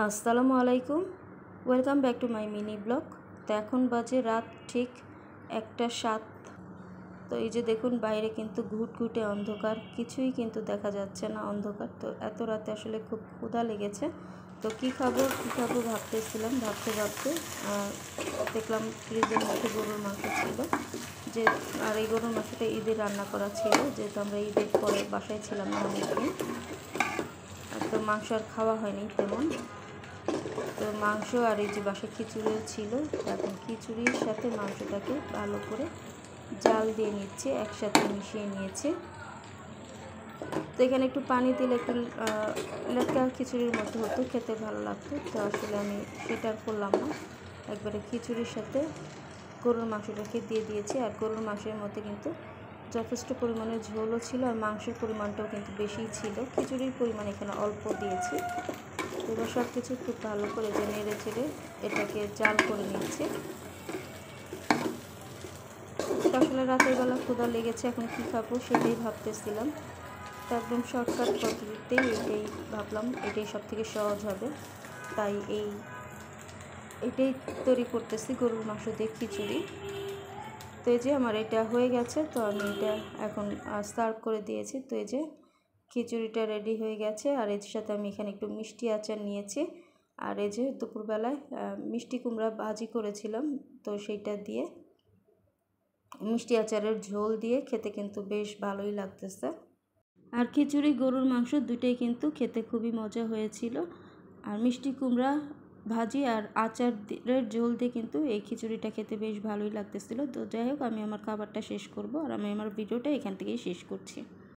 আসসালামু আলাইকুম, welcome back to my mini blog. তো এখন বাজে রাত ঠিক 1:07। তো এই যে দেখুন বাইরে কিন্তু ঘুটঘুটে অন্ধকার, কিছুই কিন্তু দেখা যাচ্ছে না, অন্ধকার। তো এত রাতে আসলে খুব ক্ষুধা লেগেছে। তো কী খাবো ভাবতেছিলাম, ভাবতে ভাবতে দেখলাম ফ্রিজের মধ্যে গরুর মাংস ছিল, যে আর এই গরুর মাংসটা ঈদে রান্না করা ছিল, যেহেতু আমরা ঈদের পরে বাসায় ছিলাম না অনেকদিন। তো মাংস আর খাওয়া হয়নি তেমন। তো মাংস আর এই যে বাসায় খিচুড়িও ছিল। এখন খিচুড়ির সাথে মাংসটাকে ভালো করে জাল দিয়ে নিচ্ছে, একসাথে মিশিয়ে নিয়েছে। তো এখানে একটু পানি দিলে একটু লেটকা খিচুড়ির মতো হতো, খেতে ভালো লাগতো। তো আসলে আমি সেটা আর করলাম না, একবারে খিচুড়ির সাথে গরুর মাংসটাকে দিয়ে দিয়েছি। আর গরুর মাংসের মধ্যে কিন্তু যথেষ্ট পরিমাণে ঝোলও ছিল, আর মাংসের পরিমাণটাও কিন্তু বেশিই ছিল। খিচুড়ির পরিমাণ এখানে অল্প দিয়েছি। এবার সব কিছু খুব ভালো করে যে নেড়ে চেড়ে এটাকে জাল করে নিচ্ছে। আসলে রাতের বেলা ক্ষুধা লেগেছে, এখন কী খাবো সেটাই ভাবতেছিলাম। তো একদম শর্টকাট পদ্ধতিতেই এটাই ভাবলাম, এটাই সব থেকে সহজ হবে, তাই এটাই তৈরি করতেছি, গরুর মাংস দিয়ে খিচুড়ি। তো এই যে আমার এটা হয়ে গেছে, তো আমি এটা এখন সার্ভ করে দিয়েছি। তো এই যে খিচুড়িটা রেডি হয়ে গেছে, আর এর সাথে আমি এখানে একটু মিষ্টি আচার নিয়েছি। আর এই যে দুপুরবেলায় মিষ্টি কুমড়া ভাজি করেছিলাম, তো সেইটা দিয়ে মিষ্টি আচারের ঝোল দিয়ে খেতে কিন্তু বেশ ভালোই লাগতেছে। আর খিচুড়ি গরুর মাংস দুটোই কিন্তু খেতে খুবই মজা হয়েছিল। আর মিষ্টি কুমড়া ভাজি আর আচারের ঝোল দিয়ে কিন্তু এই খিচুড়িটা খেতে বেশ ভালোই লাগতেছিল। তো যাই হোক, আমি আমার খাবারটা শেষ করব, আর আমি আমার ভিডিওটা এখান থেকেই শেষ করছি।